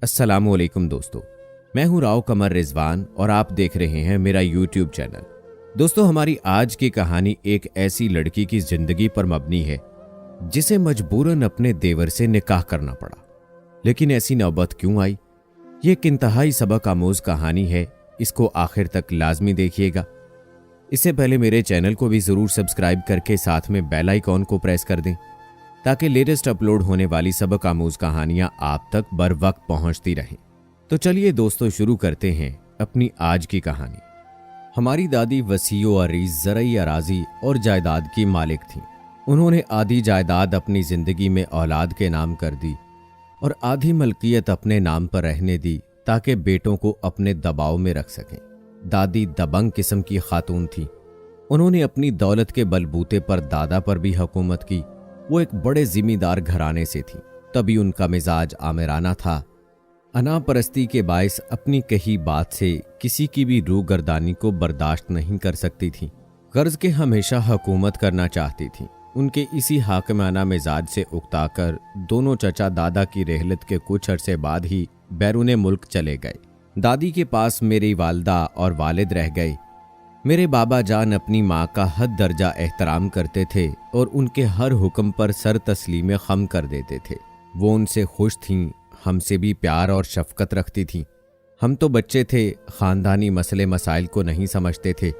अस्सलामुअलैकुम दोस्तों, मैं हूं राव कमर रिजवान और आप देख रहे हैं मेरा यूट्यूब चैनल। दोस्तों, हमारी आज की कहानी एक ऐसी लड़की की जिंदगी पर मबनी है जिसे मजबूरन अपने देवर से निकाह करना पड़ा। लेकिन ऐसी नौबत क्यों आई? ये एक इंतहाई सबक आमोज कहानी है, इसको आखिर तक लाजमी देखिएगा। इससे पहले मेरे चैनल को भी जरूर सब्सक्राइब करके साथ में बेल आइकॉन को प्रेस कर दें ताकि लेटेस्ट अपलोड होने वाली सबक आमोज कहानियां आप तक बर वक्त पहुंचती रहें। तो चलिए दोस्तों, शुरू करते हैं अपनी आज की कहानी। हमारी दादी वसीओ अरीज ज़रई अराजी और जायदाद की मालिक थीं। उन्होंने आधी जायदाद अपनी जिंदगी में औलाद के नाम कर दी और आधी मलकियत अपने नाम पर रहने दी ताकि बेटों को अपने दबाव में रख सकें। दादी दबंग किस्म की खातून थी। उन्होंने अपनी दौलत के बलबूते पर दादा पर भी हुकूमत की। वो एक बड़े जिम्मेदार घराने से थी, तभी उनका मिजाज आमिराना था। अना परस्ती के बायस अपनी कही बात से किसी की भी रूह गर्दानी को बर्दाश्त नहीं कर सकती थी। कर्ज के हमेशा हुकूमत करना चाहती थी। उनके इसी हाकिमाना मिजाज से उकताकर दोनों चचा दादा की रहलत के कुछ अरसे बाद ही बैरूने मुल्क चले गए। दादी के पास मेरी वालदा और वालिद रह गए। मेरे बाबा जान अपनी माँ का हद दर्जा एहतराम करते थे और उनके हर हुक्म पर सर तस्लीम खम कर देते थे। वो उनसे खुश थीं, हमसे भी प्यार और शफकत रखती थीं। हम तो बच्चे थे, ख़ानदानी मसले मसाइल को नहीं समझते थे।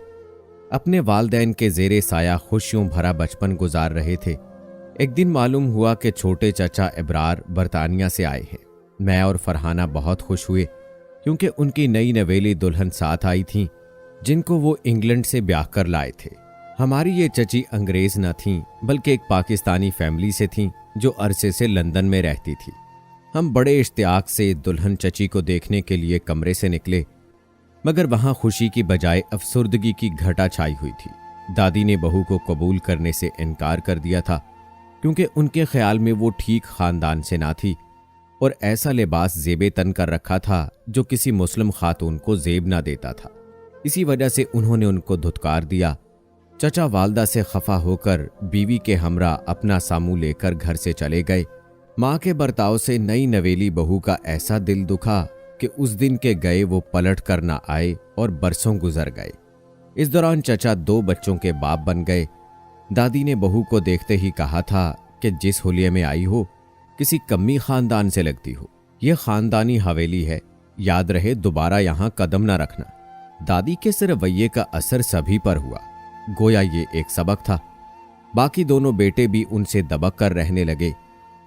अपने वालदैन के ज़ेरे साया खुशियों भरा बचपन गुजार रहे थे। एक दिन मालूम हुआ कि छोटे चचा इब्रार बरतानिया से आए हैं। मैं और फरहाना बहुत खुश हुए क्योंकि उनकी नई नवेली दुल्हन साथ आई थी जिनको वो इंग्लैंड से ब्याह कर लाए थे। हमारी ये चची अंग्रेज न थीं बल्कि एक पाकिस्तानी फैमिली से थीं जो अरसे से लंदन में रहती थी। हम बड़े इश्तियाक से दुल्हन चची को देखने के लिए कमरे से निकले, मगर वहां खुशी की बजाय अफसुर्दगी की घटा छाई हुई थी। दादी ने बहू को कबूल करने से इनकार कर दिया था क्योंकि उनके ख्याल में वो ठीक खानदान से ना थी और ऐसा लिबास जेबे तन कर रखा था जो किसी मुस्लिम खातून को जेब ना देता था। इसी वजह से उन्होंने उनको धुतकार दिया। चचा वालदा से खफा होकर बीवी के हमरा अपना सामू लेकर घर से चले गए। माँ के बर्ताव से नई नवेली बहू का ऐसा दिल दुखा कि उस दिन के गए वो पलट कर ना आए और बरसों गुजर गए। इस दौरान चचा 2 बच्चों के बाप बन गए। दादी ने बहू को देखते ही कहा था कि जिस हुलिये में आई हो किसी कम्मी खानदान से लगती हो। यह खानदानी हवेली है, याद रहे दोबारा यहाँ कदम ना रखना। दादी के इस रवैये का असर सभी पर हुआ, गोया ये एक सबक था। बाकी दोनों बेटे भी उनसे दबक कर रहने लगे।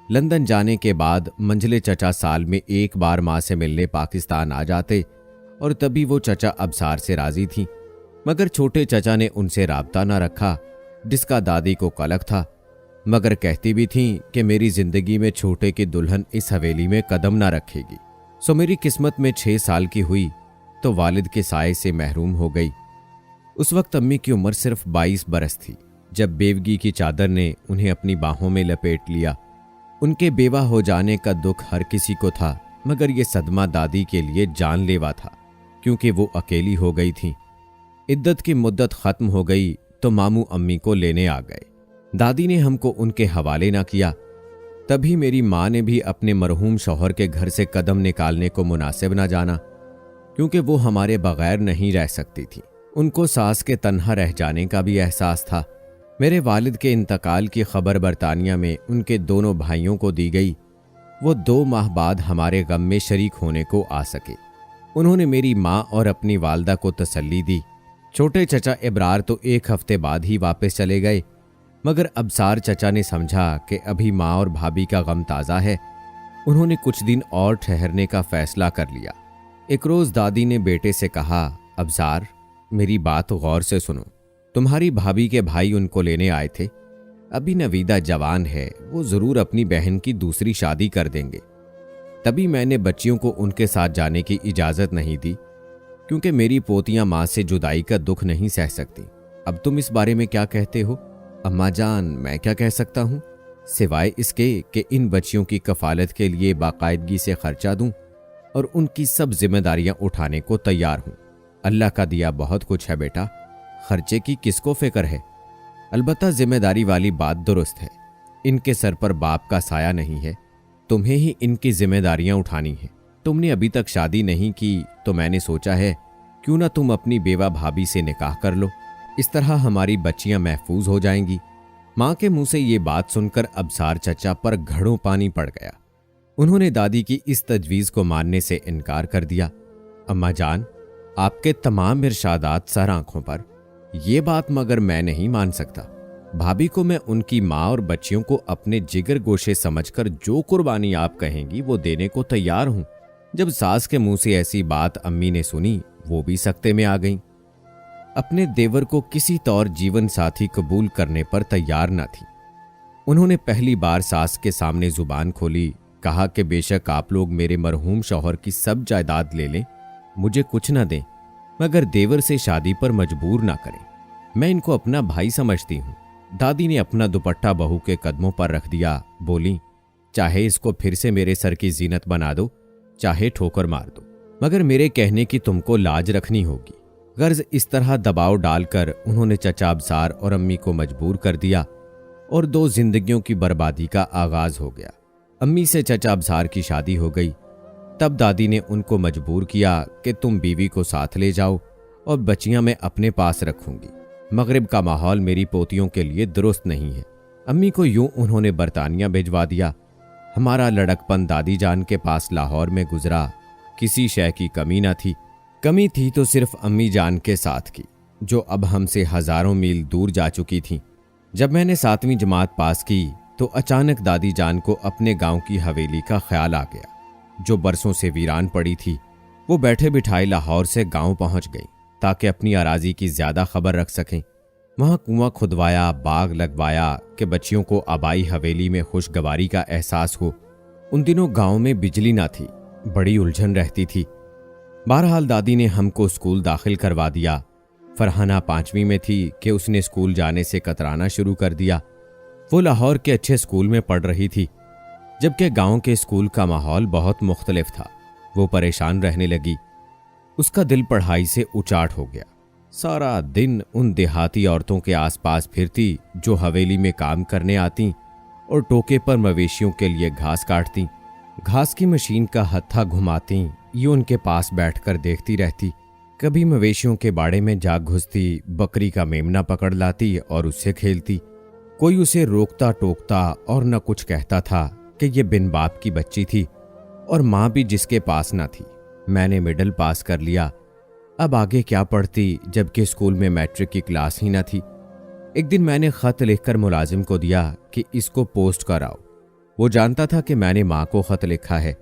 लंदन जाने के बाद मंझले चचा साल में एक बार माँ से मिलने पाकिस्तान आ जाते और तभी वो चचा अबसार से राजी थी, मगर छोटे चचा ने उनसे राब्ता ना रखा जिसका दादी को कलक था। मगर कहती भी थीं कि मेरी जिंदगी में छोटे की दुल्हन इस हवेली में कदम ना रखेगी। सो मेरी किस्मत में 6 साल की हुई तो वालिद के साए से महरूम हो गई। उस वक्त अम्मी की उम्र सिर्फ 22 बरस थी जब बेवगी की चादर ने उन्हें अपनी बाहों में लपेट लिया। उनके बेवा हो जाने का दुख हर किसी को था, मगर यह सदमा दादी के लिए जानलेवा था क्योंकि वो अकेली हो गई थी। इद्दत की मुद्दत खत्म हो गई तो मामू अम्मी को लेने आ गए। दादी ने हमको उनके हवाले ना किया। तभी मेरी माँ ने भी अपने मरहूम शौहर के घर से कदम निकालने को मुनासिब ना जाना क्योंकि वो हमारे बगैर नहीं रह सकती थी। उनको सास के तन्हा रह जाने का भी एहसास था। मेरे वालिद के इंतकाल की खबर बरतानिया में उनके दोनों भाइयों को दी गई। वो 2 माह बाद हमारे गम में शरीक होने को आ सके। उन्होंने मेरी माँ और अपनी वालदा को तसल्ली दी। छोटे चचा इब्रार तो 1 हफ्ते बाद ही वापस चले गए, मगर अबसार चचा ने समझा कि अभी माँ और भाभी का गम ताज़ा है। उन्होंने कुछ दिन और ठहरने का फैसला कर लिया। एक रोज़ दादी ने बेटे से कहा, अबसार मेरी बात गौर से सुनो। तुम्हारी भाभी के भाई उनको लेने आए थे। अभी नवीदा जवान है, वो ज़रूर अपनी बहन की दूसरी शादी कर देंगे। तभी मैंने बच्चियों को उनके साथ जाने की इजाज़त नहीं दी क्योंकि मेरी पोतियां माँ से जुदाई का दुख नहीं सह सकती। अब तुम इस बारे में क्या कहते हो? अम्मा जान, मैं क्या कह सकता हूँ सिवाय इसके कि इन बच्चियों की कफालत के लिए बाकायदगी से खर्चा दूं और उनकी सब जिम्मेदारियां उठाने को तैयार हूं। अल्लाह का दिया बहुत कुछ है बेटा, खर्चे की किसको फिक्र है। अलबत्ता जिम्मेदारी वाली बात दुरुस्त है, इनके सर पर बाप का साया नहीं है, तुम्हें ही इनकी जिम्मेदारियां उठानी हैं। तुमने अभी तक शादी नहीं की तो मैंने सोचा है क्यों ना तुम अपनी बेवा भाभी से निकाह कर लो, इस तरह हमारी बच्चियां महफूज हो जाएंगी। मां के मुंह से ये बात सुनकर अबसार चचा पर घड़ों पानी पड़ गया। उन्होंने दादी की इस तजवीज को मानने से इनकार कर दिया। अम्मा जान, आपके तमाम इरशादात सर आंखों पर, ये बात मगर मैं नहीं मान सकता। भाभी को मैं उनकी माँ और बच्चियों को अपने जिगर गोशे समझकर जो कुर्बानी आप कहेंगी वो देने को तैयार हूं। जब सास के मुंह से ऐसी बात अम्मी ने सुनी, वो भी सख्ते में आ गईं। अपने देवर को किसी तौर जीवन साथी कबूल करने पर तैयार न थी। उन्होंने पहली बार सास के सामने जुबान खोली, कहा कि बेशक आप लोग मेरे मरहूम शौहर की सब जायदाद ले लें, मुझे कुछ न दें, मगर देवर से शादी पर मजबूर ना करें। मैं इनको अपना भाई समझती हूं। दादी ने अपना दुपट्टा बहू के कदमों पर रख दिया, बोली, चाहे इसको फिर से मेरे सर की जीनत बना दो, चाहे ठोकर मार दो, मगर मेरे कहने की तुमको लाज रखनी होगी। गर्ज इस तरह दबाव डालकर उन्होंने चचा अबसार और अम्मी को मजबूर कर दिया और 2 जिंदगियों की बर्बादी का आगाज हो गया। अम्मी से चचा अबसार की शादी हो गई। तब दादी ने उनको मजबूर किया कि तुम बीवी को साथ ले जाओ और बच्चियां मैं अपने पास रखूंगी। मगरिब का माहौल मेरी पोतियों के लिए दुरुस्त नहीं है। अम्मी को यूं उन्होंने बरतानिया भिजवा दिया। हमारा लड़कपन दादी जान के पास लाहौर में गुजरा। किसी शय की कमी न थी, कमी थी तो सिर्फ अम्मी जान के साथ की, जो अब हमसे हजारों मील दूर जा चुकी थीं। जब मैंने 7वीं जमात पास की तो अचानक दादी जान को अपने गांव की हवेली का ख्याल आ गया, जो बरसों से वीरान पड़ी थी। वो बैठे बिठाए लाहौर से गांव पहुंच गई ताकि अपनी अराजी की ज्यादा खबर रख सकें। वहां कुआं खुदवाया, बाग लगवाया कि बच्चियों को आबाई हवेली में खुशगवारी का एहसास हो। उन दिनों गांव में बिजली ना थी, बड़ी उलझन रहती थी। बहरहाल दादी ने हमको स्कूल दाखिल करवा दिया। फरहाना 5वीं में थी कि उसने स्कूल जाने से कतराना शुरू कर दिया। वो लाहौर के अच्छे स्कूल में पढ़ रही थी, जबकि गांव के स्कूल का माहौल बहुत मुख्तलिफ था। वो परेशान रहने लगी। उसका दिल पढ़ाई से उचाट हो गया। सारा दिन उन देहाती औरतों के आसपास फिरती जो हवेली में काम करने आती और टोके पर मवेशियों के लिए घास काटती। घास की मशीन का हत्था घुमाती, ये उनके पास बैठकर देखती रहती। कभी मवेशियों के बाड़े में जा घुसती, बकरी का मेमना पकड़ लाती और उससे खेलती। कोई उसे रोकता टोकता और न कुछ कहता था कि ये बिन बाप की बच्ची थी और माँ भी जिसके पास न थी। मैंने मिडिल पास कर लिया। अब आगे क्या पढ़ती, जबकि स्कूल में मैट्रिक की क्लास ही न थी। एक दिन मैंने खत लिखकर मुलाजिम को दिया कि इसको पोस्ट कराओ। वो जानता था कि मैंने माँ को खत लिखा है।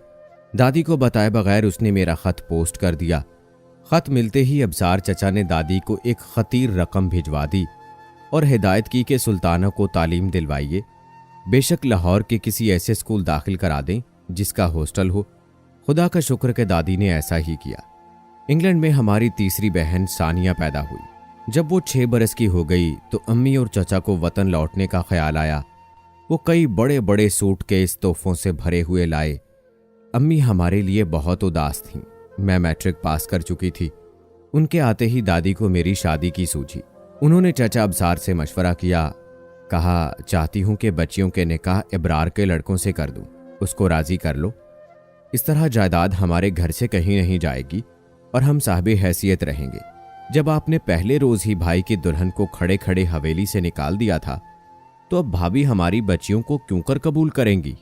दादी को बताए बगैर उसने मेरा खत पोस्ट कर दिया। खत मिलते ही अबसार चचा ने दादी को एक खतीर रकम भिजवा दी और हिदायत की कि सुल्ताना को तालीम दिलवाइए, बेशक लाहौर के किसी ऐसे स्कूल दाखिल करा दें जिसका हॉस्टल हो। खुदा का शुक्र कि दादी ने ऐसा ही किया। इंग्लैंड में हमारी तीसरी बहन सानिया पैदा हुई। जब वो 6 बरस की हो गई तो अम्मी और चचा को वतन लौटने का ख्याल आया। वो कई बड़े बड़े सूटकेस तोहफों से भरे हुए लाए। अम्मी हमारे लिए बहुत उदास थीं। मैं मैट्रिक पास कर चुकी थी। उनके आते ही दादी को मेरी शादी की सूझी। उन्होंने चचा अबसार से मशवरा किया। कहा, चाहती हूं कि बच्चियों के निकाह इब्रार के लड़कों से कर दूं, उसको राजी कर लो। इस तरह जायदाद हमारे घर से कहीं नहीं जाएगी और हम साहिबे हैसियत रहेंगे। जब आपने पहले रोज ही भाई की दुल्हन को खड़े खड़े हवेली से निकाल दिया था, तो अब भाभी हमारी बच्चियों को क्यों कर कबूल करेंगी?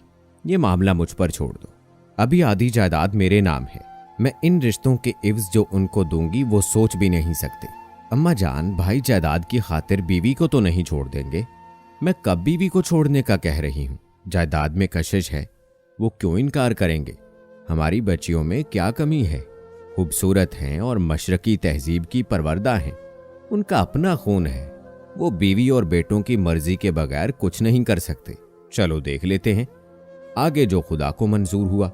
ये मामला मुझ पर छोड़ दो। अभी आधी जायदाद मेरे नाम है। मैं इन रिश्तों के इव्ज जो उनको दूंगी वो सोच भी नहीं सकते। अम्मा जान, भाई जायदाद की खातिर बीवी को तो नहीं छोड़ देंगे। मैं कब बीवी को छोड़ने का कह रही हूँ? जायदाद में कशिश है, वो क्यों इनकार करेंगे? हमारी बच्चियों में क्या कमी है? खूबसूरत हैं और मशरकी तहजीब की परवरदा हैं। उनका अपना खून है। वो बीवी और बेटों की मर्जी के बगैर कुछ नहीं कर सकते। चलो देख लेते हैं, आगे जो खुदा को मंजूर हुआ।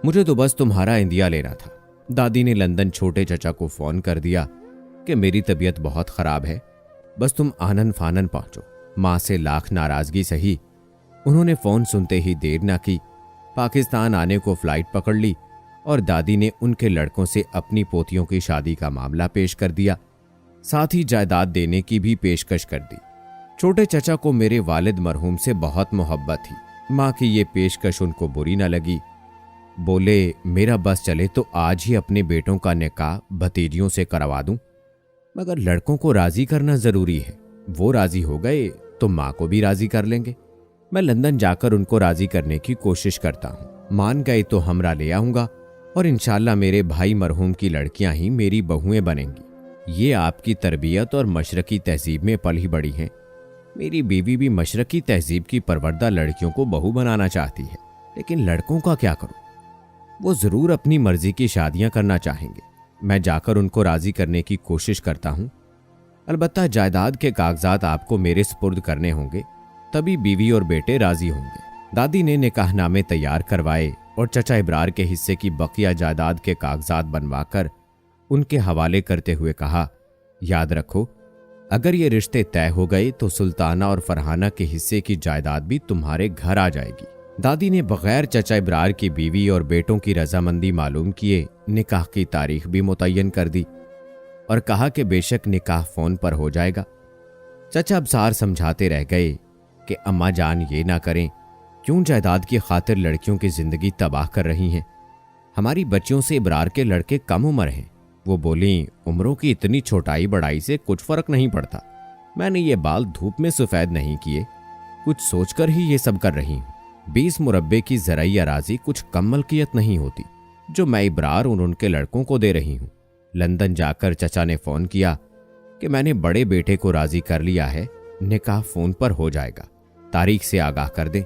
मुझे तो बस तुम्हारा इंदिया लेना था। दादी ने लंदन छोटे चचा को फोन कर दिया कि मेरी तबीयत बहुत खराब है, बस तुम आनन फानन पहुंचो। माँ से लाख नाराजगी सही। उन्होंने फोन सुनते ही देर ना की, पाकिस्तान आने को फ्लाइट पकड़ ली और दादी ने उनके लड़कों से अपनी पोतियों की शादी का मामला पेश कर दिया। साथ ही जायदाद देने की भी पेशकश कर दी। छोटे चचा को मेरे वालिद मरहूम से बहुत मोहब्बत थी। माँ की ये पेशकश उनको बुरी न लगी। बोले मेरा बस चले तो आज ही अपने बेटों का निकाह भतीजियों से करवा दूं, मगर लड़कों को राजी करना जरूरी है। वो राजी हो गए तो माँ को भी राजी कर लेंगे। मैं लंदन जाकर उनको राजी करने की कोशिश करता हूँ। मान गए तो हमरा ले आऊंगा और इंशाल्लाह मेरे भाई मरहूम की लड़कियां ही मेरी बहुएं बनेंगी। ये आपकी तरबियत और मशरकी तहजीब में पली बड़ी हैं। मेरी बीवी भी मशरकी तहजीब की परवरदा लड़कियों को बहू बनाना चाहती है, लेकिन लड़कों का क्या करूं? वो जरूर अपनी मर्जी की शादियां करना चाहेंगे। मैं जाकर उनको राजी करने की कोशिश करता हूं। अलबत्ता जायदाद के कागजात आपको मेरे सुपुर्द करने होंगे, तभी बीवी और बेटे राजी होंगे। दादी ने निकाहनामे तैयार करवाए और चचा इब्रार के हिस्से की बकिया जायदाद के कागजात बनवाकर उनके हवाले करते हुए कहा, याद रखो, अगर ये रिश्ते तय हो गए तो सुल्ताना और फरहाना के हिस्से की जायदाद भी तुम्हारे घर आ जाएगी। दादी ने बगैर चचा इब्रार की बीवी और बेटों की रजामंदी मालूम किए निकाह की तारीख भी मुतय्यन कर दी और कहा कि बेशक निकाह फोन पर हो जाएगा। चचा अबसार समझाते रह गए कि अम्मा जान ये ना करें, क्यों जायदाद की खातिर लड़कियों की जिंदगी तबाह कर रही हैं? हमारी बच्चियों से इब्रार के लड़के कम उम्र हैं। वो बोली, उम्रों की इतनी छोटाई बड़ाई से कुछ फर्क नहीं पड़ता। मैंने ये बाल धूप में सफेद नहीं किए, कुछ सोचकर ही ये सब कर रही हूँ। 20 मुरब्बे की ज़राई अराजी कुछ कम मलकियत नहीं होती जो मैं इब्रार और उनके लड़कों को दे रही हूँ। लंदन जाकर चचा ने फोन किया कि मैंने बड़े बेटे को राजी कर लिया है, निकाह फोन पर हो जाएगा, तारीख से आगाह कर दे।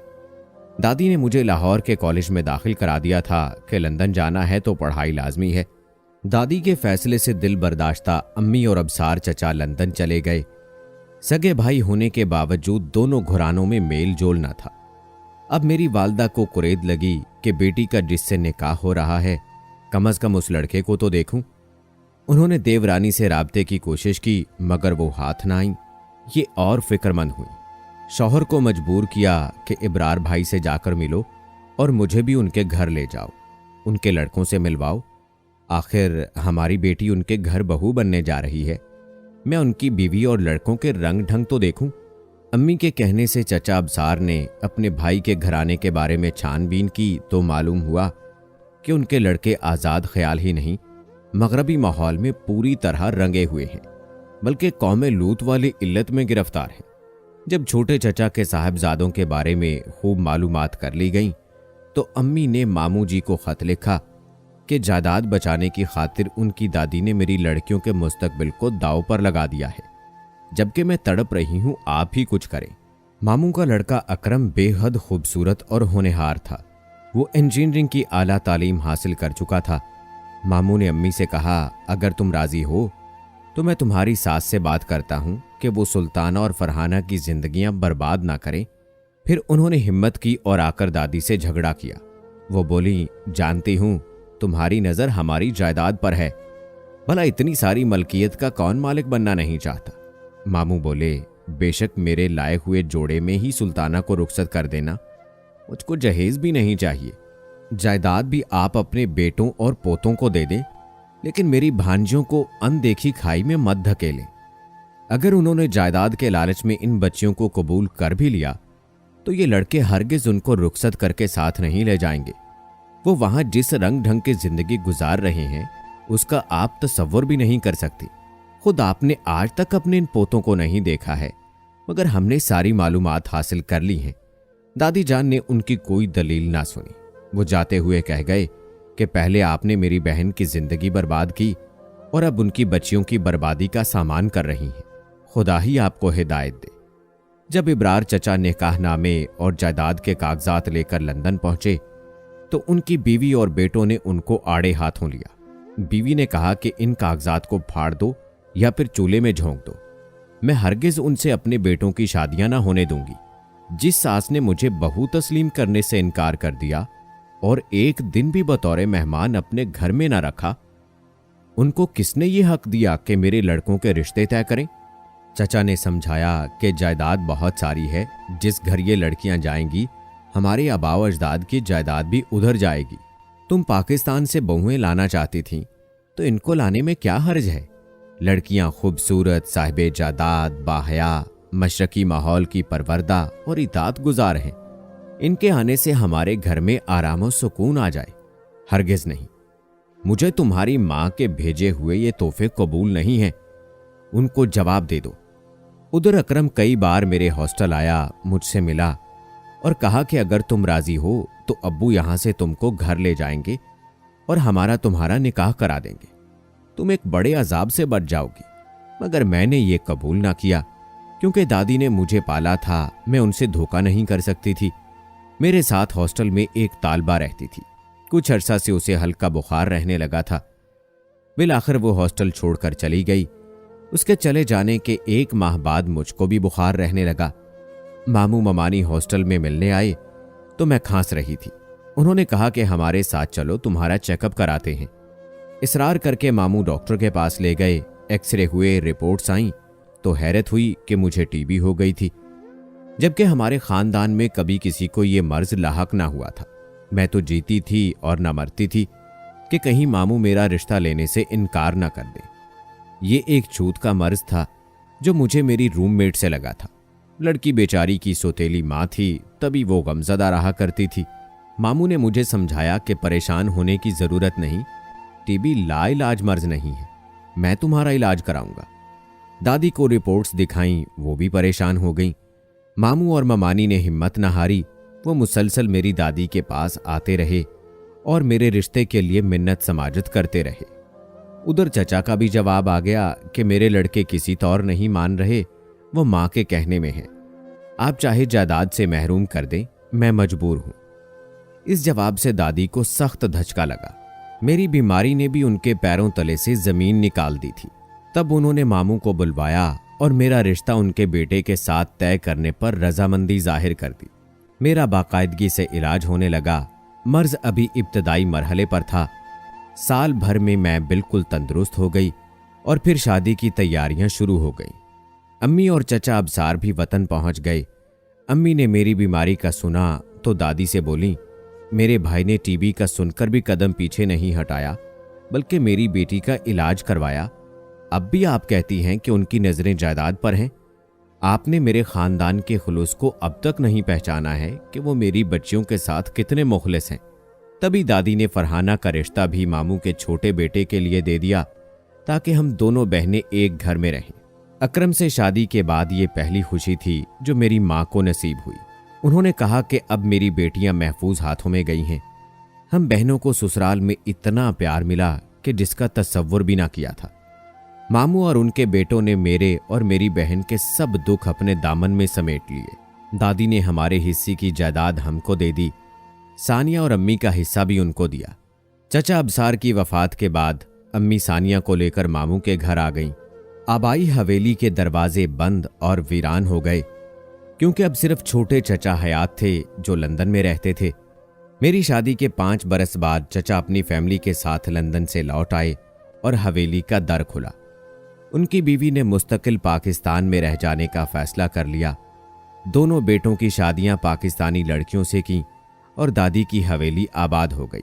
दादी ने मुझे लाहौर के कॉलेज में दाखिल करा दिया था कि लंदन जाना है तो पढ़ाई लाजमी है। दादी के फैसले से दिल बर्दाश्ता अम्मी और अबसार चचा लंदन चले गए। सगे भाई होने के बावजूद दोनों घरानों में मेल जोल न था। अब मेरी वालदा को कुरेद लगी कि बेटी का जिससे निकाह हो रहा है, कम से कम उस लड़के को तो देखूं। उन्होंने देवरानी से राब्ते की कोशिश की, मगर वो हाथ ना आई। ये और फिक्रमंद हुई। शौहर को मजबूर किया कि इब्रार भाई से जाकर मिलो और मुझे भी उनके घर ले जाओ, उनके लड़कों से मिलवाओ। आखिर हमारी बेटी उनके घर बहू बनने जा रही है, मैं उनकी बीवी और लड़कों के रंग ढंग तो देखूं। अम्मी के कहने से चचा अबसार ने अपने भाई के घराने के बारे में छानबीन की तो मालूम हुआ कि उनके लड़के आज़ाद ख्याल ही नहीं, मगरबी माहौल में पूरी तरह रंगे हुए हैं, बल्कि कौम लूत वाली इल्लत में गिरफ्तार हैं। जब छोटे चचा के साहबजादों के बारे में खूब मालूमात कर ली गईं, तो अम्मी ने मामू जी को खत लिखा कि जायदाद बचाने की खातिर उनकी दादी ने मेरी लड़कियों के मुस्तकबिल को दांव पर लगा दिया है, जबकि मैं तड़प रही हूं, आप ही कुछ करें। मामू का लड़का अकरम बेहद खूबसूरत और होनहार था। वो इंजीनियरिंग की आला तालीम हासिल कर चुका था। मामू ने अम्मी से कहा, अगर तुम राजी हो तो मैं तुम्हारी सास से बात करता हूं कि वो सुल्ताना और फरहाना की जिंदगियां बर्बाद ना करें। फिर उन्होंने हिम्मत की और आकर दादी से झगड़ा किया। वो बोली, जानती हूं तुम्हारी नजर हमारी जायदाद पर है, भला इतनी सारी मलकियत का कौन मालिक बनना नहीं चाहता। मामू बोले, बेशक मेरे लाए हुए जोड़े में ही सुल्ताना को रुखसत कर देना, मुझको जहेज भी नहीं चाहिए। जायदाद भी आप अपने बेटों और पोतों को दे दें, लेकिन मेरी भांजियों को अनदेखी खाई में मत धकेलें। अगर उन्होंने जायदाद के लालच में इन बच्चियों को कबूल कर भी लिया तो ये लड़के हरगिज उनको रुखसत करके साथ नहीं ले जाएंगे। वो वहां जिस रंग ढंग की जिंदगी गुजार रहे हैं उसका आप तसव्वुर भी नहीं कर सकती। खुद आपने आज तक अपने इन पोतों को नहीं देखा है, मगर हमने सारी मालूमात हासिल कर ली हैं। दादी जान ने उनकी कोई दलील ना सुनी। वो जाते हुए कह गए कि पहले आपने मेरी बहन की जिंदगी बर्बाद की और अब उनकी बच्चियों की बर्बादी का सामान कर रही हैं। खुदा ही आपको हिदायत दे। जब इब्रार चचा निकाहनामे और जायदाद के कागजात लेकर लंदन पहुंचे तो उनकी बीवी और बेटों ने उनको आड़े हाथों लिया। बीवी ने कहा कि इन कागजात को फाड़ दो या फिर चूल्हे में झोंक दो। मैं हरगिज उनसे अपने बेटों की शादियां ना होने दूंगी। जिस सास ने मुझे बहू तस्लीम करने से इनकार कर दिया और एक दिन भी बतौर मेहमान अपने घर में ना रखा, उनको किसने ये हक दिया कि मेरे लड़कों के रिश्ते तय करें? चचा ने समझाया कि जायदाद बहुत सारी है, जिस घर ये लड़कियां जाएंगी हमारे आबाओ अजदाद की जायदाद भी उधर जाएगी। तुम पाकिस्तान से बहुएं लाना चाहती थीं तो इनको लाने में क्या हर्ज है? लड़कियां खूबसूरत, साहिबे जायदाद, बाहया, मशरकी माहौल की परवरदा और इतात गुजार हैं। इनके आने से हमारे घर में आराम और सुकून आ जाए। हरगिज नहीं। मुझे तुम्हारी मां के भेजे हुए ये तोहफे कबूल नहीं हैं। उनको जवाब दे दो। उधर अकरम कई बार मेरे हॉस्टल आया, मुझसे मिला और कहा कि अगर तुम राजी हो तो अब्बू यहां से तुमको घर ले जाएंगे और हमारा तुम्हारा निकाह करा देंगे। तुम एक बड़े अजाब से बच जाओगी। मगर मैंने ये कबूल ना किया, क्योंकि दादी ने मुझे पाला था, मैं उनसे धोखा नहीं कर सकती थी। मेरे साथ हॉस्टल में एक तालबा रहती थी। कुछ अरसा से उसे हल्का बुखार रहने लगा था। बिलाखिर वो हॉस्टल छोड़कर चली गई। उसके चले जाने के 1 माह बाद मुझको भी बुखार रहने लगा। मामू ममानी हॉस्टल में मिलने आए तो मैं खांस रही थी। उन्होंने कहा कि हमारे साथ चलो, तुम्हारा चेकअप कराते हैं। इसरार करके मामू डॉक्टर के पास ले गए। एक्सरे हुए, रिपोर्ट्स आईं तो हैरत हुई कि मुझे टीबी हो गई थी, जबकि हमारे खानदान में कभी किसी को ये मर्ज लाहक ना हुआ था। मैं तो जीती थी और ना मरती थी कि कहीं मामू मेरा रिश्ता लेने से इनकार ना कर दे। ये एक छूत का मर्ज था जो मुझे मेरी रूममेट से लगा था। लड़की बेचारी की सोतेली माँ थी, तभी वो गमज़दा रहा करती थी। मामू ने मुझे समझाया कि परेशान होने की जरूरत नहीं, टीबी लाइलाज मर्ज नहीं है, मैं तुम्हारा इलाज कराऊंगा। दादी को रिपोर्ट्स दिखाईं, वो भी परेशान हो गईं। मामू और ममानी ने हिम्मत न हारी। वो मुसलसल मेरी दादी के पास आते रहे और मेरे रिश्ते के लिए मिन्नत समाजत करते रहे। उधर चचा का भी जवाब आ गया कि मेरे लड़के किसी तौर नहीं मान रहे, वो मां के कहने में है। आप चाहे जायदाद से महरूम कर दें, मैं मजबूर हूं। इस जवाब से दादी को सख्त धचका लगा। मेरी बीमारी ने भी उनके पैरों तले से जमीन निकाल दी थी। तब उन्होंने मामू को बुलवाया और मेरा रिश्ता उनके बेटे के साथ तय करने पर रजामंदी जाहिर कर दी। मेरा बाकायदगी से इलाज होने लगा। मर्ज अभी इब्तदाई मरहले पर था। साल भर में मैं बिल्कुल तंदुरुस्त हो गई और फिर शादी की तैयारियां शुरू हो गईं। अम्मी और चचा अबसार भी वतन पहुंच गए। अम्मी ने मेरी बीमारी का सुना तो दादी से बोली, मेरे भाई ने टीबी का सुनकर भी कदम पीछे नहीं हटाया, बल्कि मेरी बेटी का इलाज करवाया। अब भी आप कहती हैं कि उनकी नजरें जायदाद पर हैं। आपने मेरे खानदान के खुलूस को अब तक नहीं पहचाना है कि वो मेरी बच्चियों के साथ कितने मुखलिस हैं। तभी दादी ने फरहाना का रिश्ता भी मामू के छोटे बेटे के लिए दे दिया ताकि हम दोनों बहनें एक घर में रहें। अकरम से शादी के बाद ये पहली खुशी थी जो मेरी माँ को नसीब हुई। उन्होंने कहा कि अब मेरी बेटियां महफूज हाथों में गई हैं। हम बहनों को ससुराल में इतना प्यार मिला कि जिसका तसव्वुर भी ना किया था। मामू और उनके बेटों ने मेरे और मेरी बहन के सब दुख अपने दामन में समेट लिए। दादी ने हमारे हिस्से की जायदाद हमको दे दी। सानिया और अम्मी का हिस्सा भी उनको दिया। चचा अबसार की वफात के बाद अम्मी सानिया को लेकर मामू के घर आ गईं। आबाई हवेली के दरवाजे बंद और वीरान हो गए, क्योंकि अब सिर्फ छोटे चचा हयात थे जो लंदन में रहते थे। मेरी शादी के 5 बरस बाद चचा अपनी फैमिली के साथ लंदन से लौट आए और हवेली का दर खुला। उनकी बीवी ने मुस्तकिल पाकिस्तान में रह जाने का फैसला कर लिया। दोनों बेटों की शादियां पाकिस्तानी लड़कियों से की और दादी की हवेली आबाद हो गई।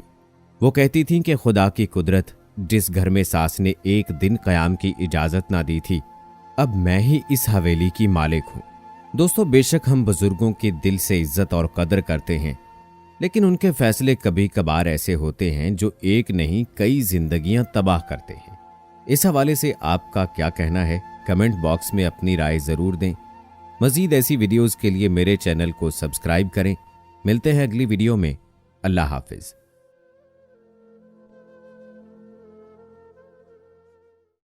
वो कहती थीं कि खुदा की कुदरत, जिस घर में सास ने एक दिन क़याम की इजाज़त ना दी थी, अब मैं ही इस हवेली की मालिक हूँ। दोस्तों, बेशक हम बुजुर्गों के दिल से इज्जत और कदर करते हैं, लेकिन उनके फैसले कभी कभार ऐसे होते हैं जो एक नहीं कई जिंदगियां तबाह करते हैं। इस हवाले से आपका क्या कहना है? कमेंट बॉक्स में अपनी राय जरूर दें। मजीद ऐसी वीडियोस के लिए मेरे चैनल को सब्सक्राइब करें। मिलते हैं अगली वीडियो में। अल्लाह हाफिज।